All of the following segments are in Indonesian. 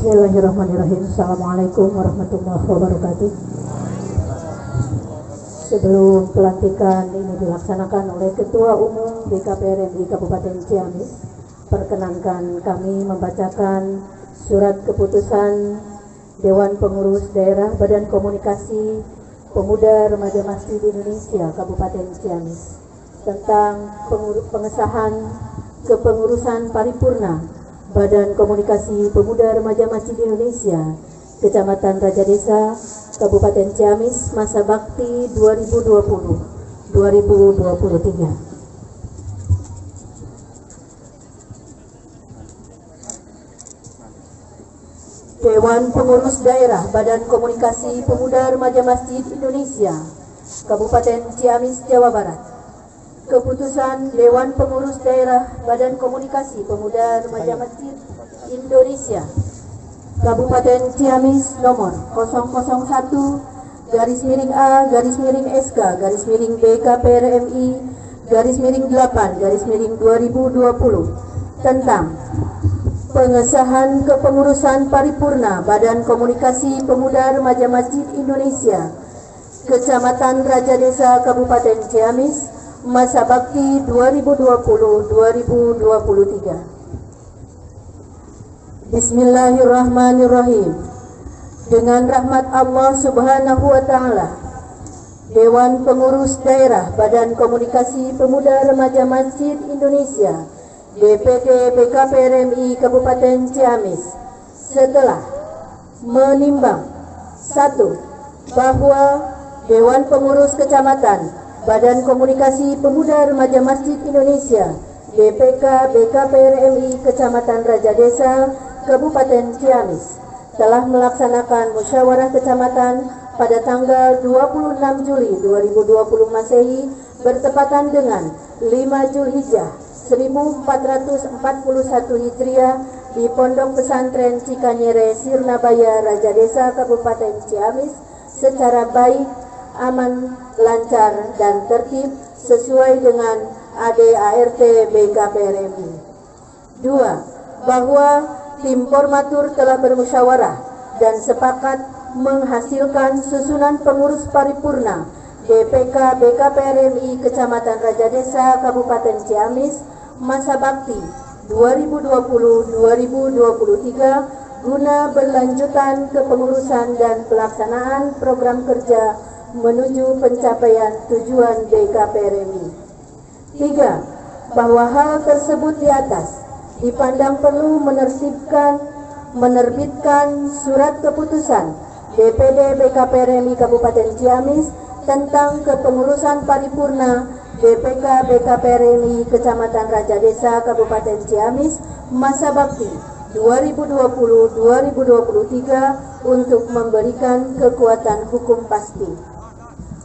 Bismillahirrahmanirrahim. Assalamualaikum warahmatullahi wabarakatuh. Sebelum pelantikan ini dilaksanakan oleh Ketua Umum BKPRMI Kabupaten Ciamis, perkenankan kami membacakan surat keputusan Dewan Pengurus Daerah Badan Komunikasi Pemuda Remaja Masjid Indonesia Kabupaten Ciamis tentang pengesahan kepengurusan paripurna Badan Komunikasi Pemuda Remaja Masjid Indonesia Kecamatan Raja Desa Kabupaten Ciamis masa bakti 2020-2023. Dewan Pengurus Daerah Badan Komunikasi Pemuda Remaja Masjid Indonesia Kabupaten Ciamis, Jawa Barat. Keputusan Dewan Pengurus Daerah Badan Komunikasi Pemuda Remaja Masjid Indonesia Kabupaten Ciamis nomor 001-BKPRMI-BKPRMI-8-2020 tentang pengesahan kepengurusan paripurna Badan Komunikasi Pemuda Remaja Masjid Indonesia Kecamatan Raja Desa Kabupaten Ciamis masa bakti 2020-2023. Bismillahirrahmanirrahim. Dengan rahmat Allah Subhanahu wa Ta'ala, Dewan Pengurus Daerah Badan Komunikasi Pemuda Remaja Masjid Indonesia DPD BKPRMI Kabupaten Ciamis setelah menimbang 1. Bahwa Dewan Pengurus Kecamatan Badan Komunikasi Pemuda Remaja Masjid Indonesia DPK BKPRMI Kecamatan Raja Desa Kabupaten Ciamis telah melaksanakan musyawarah kecamatan pada tanggal 26 Juli 2020 Masehi bertepatan dengan 5 Zulhijjah 1441 Hijriah di Pondok Pesantren Cikanyere Sirnabaya Raja Desa Kabupaten Ciamis secara baik, aman, lancar, dan tertib sesuai dengan ADART BKPRMI. 2. Bahwa tim formatur telah bermusyawarah dan sepakat menghasilkan susunan pengurus paripurna DPK BKPRMI Kecamatan Raja Desa Kabupaten Ciamis masa bakti 2020-2023 guna berlanjutan kepengurusan dan pelaksanaan program kerja menuju pencapaian tujuan BKPRMI. 3. Bahwa hal tersebut di atas dipandang perlu menerbitkan surat keputusan DPD BKPRMI Kabupaten Ciamis tentang kepengurusan paripurna DPK BKPRMI Kecamatan Raja Desa Kabupaten Ciamis masa bakti 2020-2023 untuk memberikan kekuatan hukum pasti.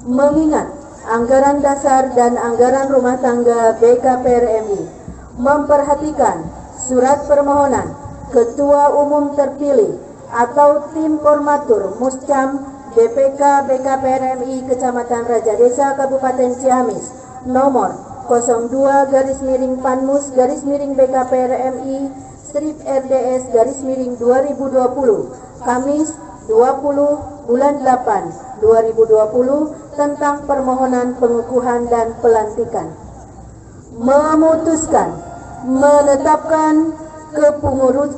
Mengingat anggaran dasar dan anggaran rumah tangga BKPRMI memperhatikan surat permohonan Ketua Umum terpilih atau tim formatur Muscam DPK BKPRMI Kecamatan Raja Desa Kabupaten Ciamis nomor 02-Panmus-BKPRMI /RDS 2020 Kamis 20 bulan 8 2020 tentang permohonan pengukuhan dan pelantikan. Memutuskan menetapkan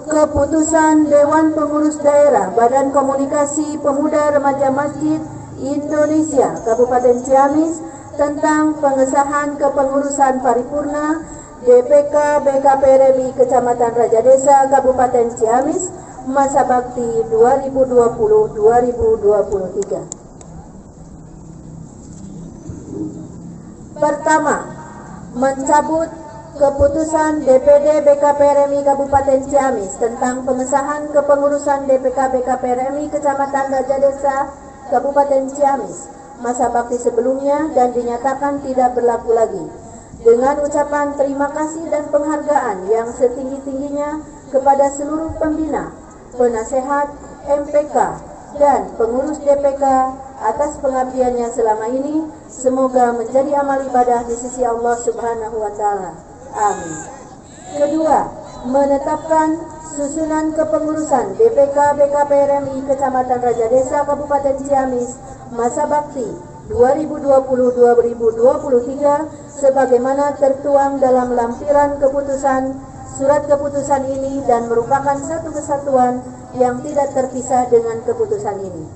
keputusan Dewan Pengurus Daerah Badan Komunikasi Pemuda Remaja Masjid Indonesia Kabupaten Ciamis tentang pengesahan kepengurusan paripurna DPK BKPRMI Kecamatan Raja Desa Kabupaten Ciamis masa bakti 2020-2023. Pertama, mencabut keputusan DPD BKPRMI Kabupaten Ciamis tentang pengesahan kepengurusan DPK BKPRMI Kecamatan Raja Desa Kabupaten Ciamis masa bakti sebelumnya dan dinyatakan tidak berlaku lagi. Dengan ucapan terima kasih dan penghargaan yang setinggi-tingginya kepada seluruh pembina, penasehat, MPK, dan pengurus DPK atas pengabdiannya selama ini, semoga menjadi amal ibadah di sisi Allah Subhanahu wa Ta'ala. Amin. Kedua, menetapkan susunan kepengurusan DPK BKPRMI Kecamatan Raja Desa Kabupaten Ciamis masa bakti 2020-2023 sebagaimana tertuang dalam lampiran keputusan surat keputusan ini dan merupakan satu kesatuan yang tidak terpisah dengan keputusan ini.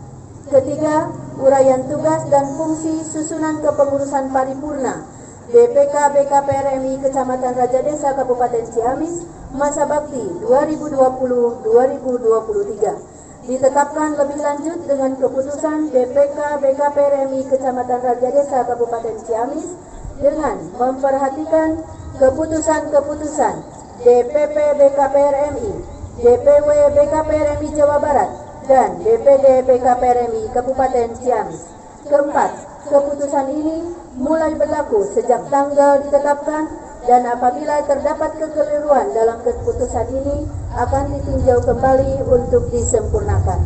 Ketiga, uraian tugas dan fungsi susunan kepengurusan paripurna DPK BKPRMI Kecamatan Raja Desa Kabupaten Ciamis masa bakti 2020-2023 ditetapkan lebih lanjut dengan keputusan DPK BKPRMI Kecamatan Raja Desa Kabupaten Ciamis dengan memperhatikan keputusan-keputusan DPP BKPRMI, DPW BKPRMI Jawa Barat, dan DPD BKPRMI Kabupaten Ciamis. Keempat, keputusan ini mulai berlaku sejak tanggal ditetapkan dan apabila terdapat kekeliruan dalam keputusan ini akan ditinjau kembali untuk disempurnakan.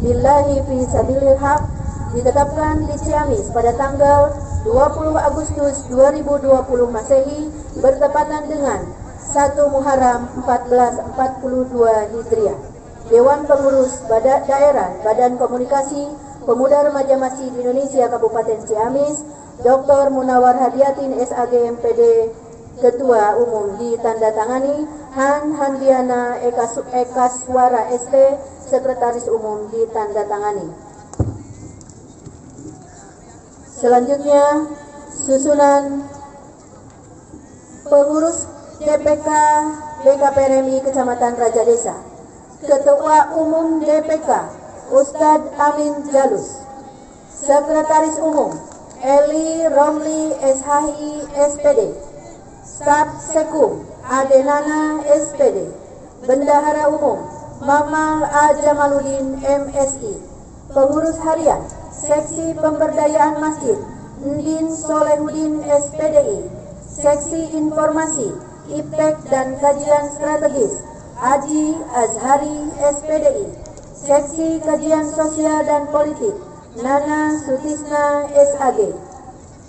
Billahi fi sabilil haq ditetapkan di Ciamis pada tanggal 20 Agustus 2020 Masehi bertepatan dengan 1 Muharram 1442 Hijriah. Dewan Pengurus Daerah Badan Komunikasi Pemuda Remaja Masjid Indonesia Kabupaten Ciamis, Dr. Munawar Hadiatin SAG MPD Ketua Umum ditandatangani, Han Handiana Eka Suara ST Sekretaris Umum ditandatangani. Selanjutnya susunan pengurus DPK BKPRMI Kecamatan Raja Desa. Ketua Umum DPK Ustadz Amin Jalus. Sekretaris Umum Eli Romli SHI SPD. Staf Sekum Adenana SPD. Bendahara Umum Mamal A. Jamaluddin MSI. Pengurus Harian Seksi Pemberdayaan Masjid Ndin Solehudin SPDI. Seksi Informasi Iptek dan Kajian Strategis Haji Azhari SPDI. Seksi Kajian Sosial dan Politik Nana Sutisna SAG.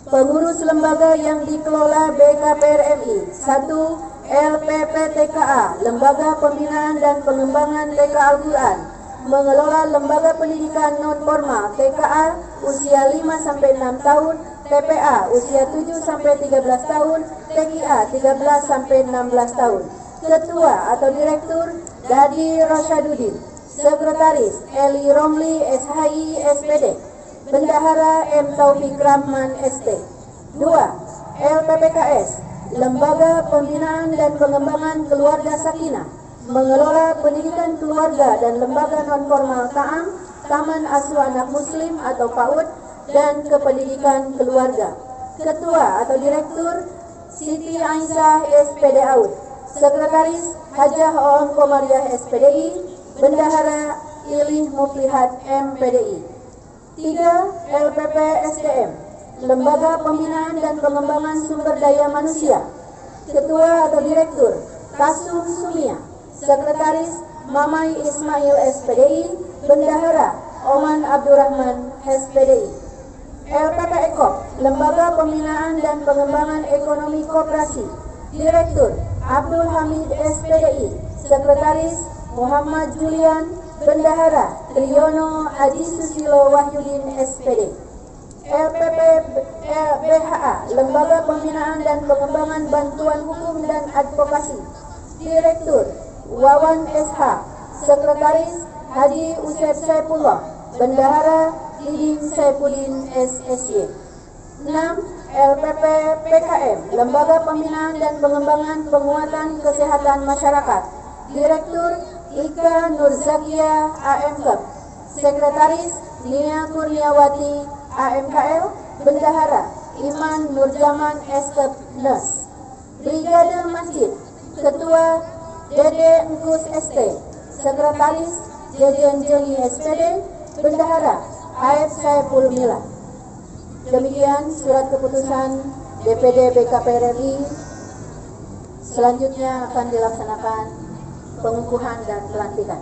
Pengurus lembaga yang dikelola BKPRMI 1. LPPTKA Lembaga Pembinaan dan Pengembangan TK Al-Quran mengelola lembaga pendidikan non-formal TKA usia 5-6 tahun, TPA usia 7-13 tahun, TKA 13-16 tahun. Ketua atau Direktur Dadi Rasyaduddin. Sekretaris Eli Romli SHI SPD. Bendahara M. Taufik Rahman ST. 2. LPPKS Lembaga Pembinaan dan Pengembangan Keluarga Sakinah mengelola pendidikan keluarga dan lembaga non-formal TAAM, Taman Asuh Anak Muslim atau PAUD, dan kependidikan keluarga. Ketua atau Direktur Siti Aisyah SPD AUD. Sekretaris Hajah Oom Komariah SPDI. Bendahara Ilih Muflihat MPDI. 3. LPP SDM Lembaga Pembinaan dan Pengembangan Sumber Daya Manusia. Ketua atau Direktur Kasum Sumia. Sekretaris Mamai Ismail SPDI. Bendahara Oman Abdurrahman SPDI. LPP Ekop Lembaga Pembinaan dan Pengembangan Ekonomi Koperasi. Direktur Abdul Hamid SPDI. Sekretaris Muhammad Julian. Bendahara Triyono Aji Susilo Wahyudin SPD. LPP BHA Lembaga Pembinaan dan Pengembangan Bantuan Hukum dan Advokasi. Direktur Wawan SH. Sekretaris Haji Usep Saipullah. Bendahara Didin Saifuddin SSY. 6. LPP PKM Lembaga Pembinaan dan Pengembangan Penguatan Kesehatan Masyarakat. Direktur Ika Nurzakia AMKEP. Sekretaris Nia Kurniawati AMKL. Bendahara Iman Nurjaman SKEP NES. Brigade Masjid. Ketua Dede Engkus ST. Sekretaris Jejen Jeli SPD. Bendahara Aib Saiful Mila. Demikian surat keputusan DPD BKPRMI. Selanjutnya akan dilaksanakan pengukuhan dan pelantikan.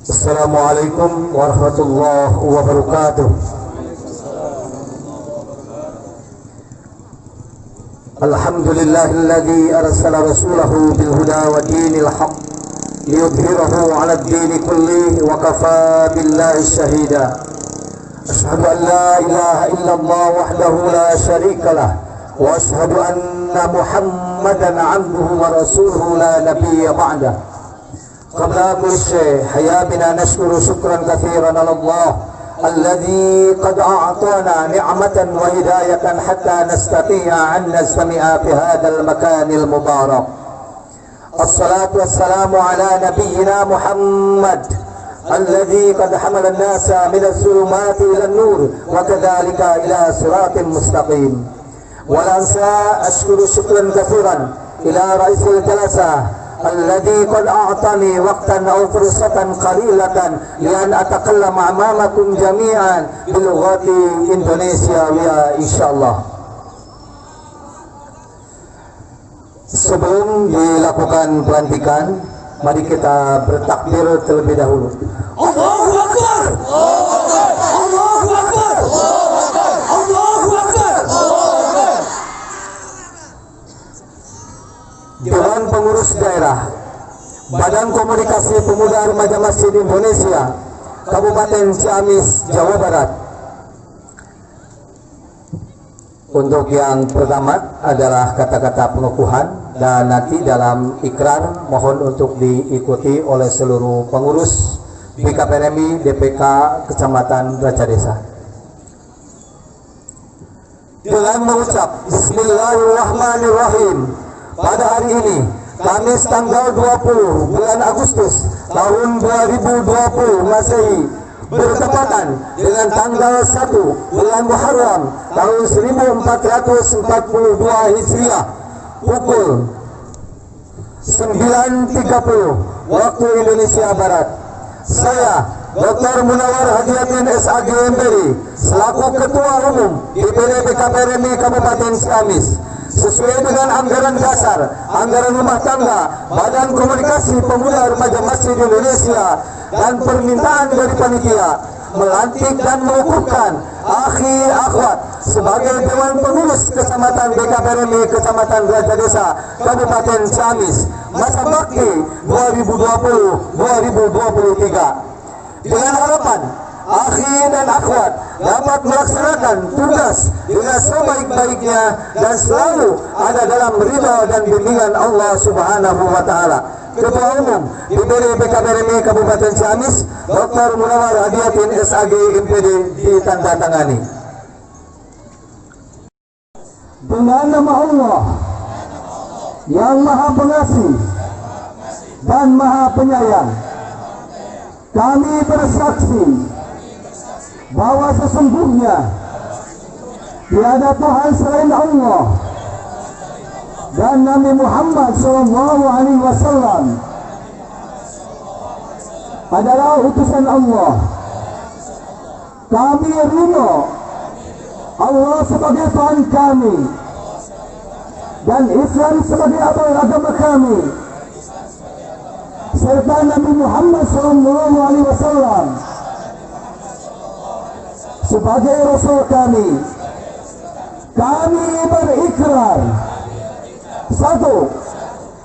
Assalamualaikum warahmatullahi wabarakatuh. الحمد لله الذي أرسل رسوله بالهدى ودين الحق ليظهره على الدين كله وكفى بالله شهيدا. أشهد أن لا إله إلا الله وحده لا شريك له وأشهد أن محمدا عبده ورسوله لا نبي بعده. قبل كل شيء حيا بنا نشكر شكرا كثيرا على الله الذي قد أعطانا نعمة وهداية حتى نستطيع أن نجتمع في هذا المكان المبارك. الصلاة والسلام على نبينا محمد الذي قد حمل الناس من الظلمات إلى النور وكذلك إلى صراط مستقيم. ولا أنسى أشكر شكرا كثيرا إلى رئيس الجلسة الذي قد أعطاني وقتا أو فرصة قليلة لأن أتكلم أمامكم جميعا بلغة إندونيسيا إن شاء الله. Sebelum dilakukan pelantikan, mari kita bertakbir terlebih dahulu. Allahu Akbar! Allahu Akbar! Allahu Akbar! Dewan Pengurus Daerah Badan Komunikasi Pemuda Remaja Masjid Indonesia Kabupaten Ciamis, Jawa Barat. Untuk yang pertama adalah kata-kata pengukuhan dan nanti dalam ikrar mohon untuk diikuti oleh seluruh pengurus BKPRMI DPK Kecamatan Raja Desa. Dengan mengucap Bismillahirrahmanirrahim, pada hari ini Kamis tanggal 20 bulan Agustus tahun 2020 Masehi bertepatan dengan tanggal 1 bulan Muharram tahun 1442 Hijriah pukul 9.30 waktu Indonesia Barat. Saya Dr. Munawar Hadiatin SAG MPD selaku Ketua Umum DPD BKPRMI Kabupaten Ciamis sesuai dengan anggaran dasar, anggaran rumah tangga, Badan Komunikasi Pemuda Remaja Masjid Indonesia dan permintaan dari panitia melantik dan mengukuhkan akhi akhwat sebagai Dewan Pengurus Kecamatan BKPRMI Kecamatan Raja Desa Kabupaten Ciamis masa bakti 2020-2023 dengan harapan akhi dan akhwat dapat melaksanakan tugas dengan sebaik-baiknya dan selalu ada dalam ridha dan bimbingan Allah Subhanahu wa taala. Ketua Umum DPD BKPRMI Kabupaten Ciamis Dr. Munawar Hadiatin SAG MPD ditandatangani. Dengan nama Allah yang Maha Pengasih dan Maha Penyayang, kami bersaksi bahwa sesungguhnya tiada Tuhan selain Allah dan Nabi Muhammad SAW adalah utusan Allah. Kami ridho Allah sebagai Tuhan kami dan Islam sebagai agama kami serta Nabi Muhammad SAW sebagai Rasul kami. Kami berikrar, 1.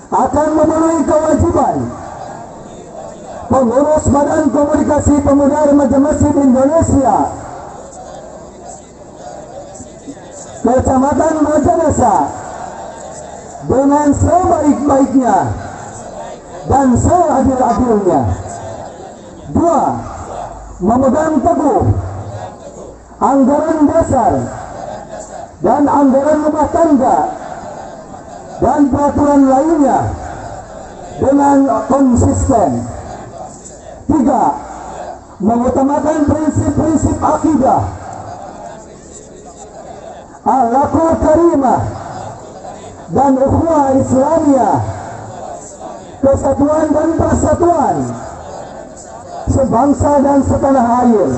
Akan memenuhi kewajiban pengurus Badan Komunikasi Pemuda Remaja Masjid Indonesia Kecamatan Raja Desa dengan sebaik-baiknya dan seadil-adilnya. 2. Memegang teguh anggaran dasar dan anggaran rumah tangga dan peraturan lainnya dengan konsisten. 3. Mengutamakan prinsip-prinsip akidah, akhlakul karimah dan ukhuwah Islamiyah, kesatuan dan persatuan sebangsa dan setanah air,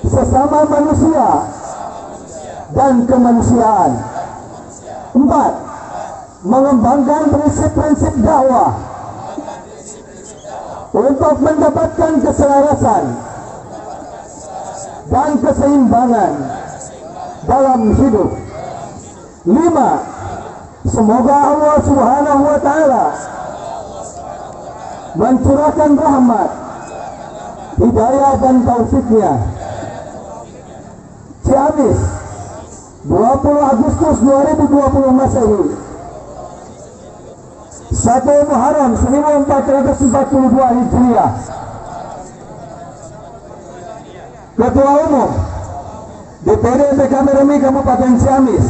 sesama manusia dan kemanusiaan. 4. Mengembangkan prinsip-prinsip dakwah untuk mendapatkan keselarasan dan keseimbangan dalam hidup 5. Semoga Allah Subhanahu wa taala mencurahkan rahmat, hidayah dan taufiknya. Ciamis, 20 Agustus 2020 Masehi, 1 Muharram 1442 Hijriah. Ketua Umum DPD PKPRMI Kabupaten Ciamis,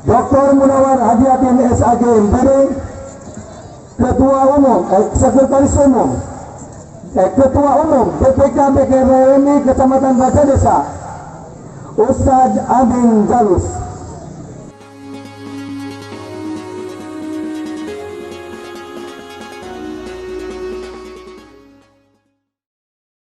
Dr. Munawar Hadiatin SAG MPD. Ketua Umum, Sekretaris Umum, Ketua Umum DPK PKPRMI Kecamatan Baca Desa, Ustadz Ageng Jalus.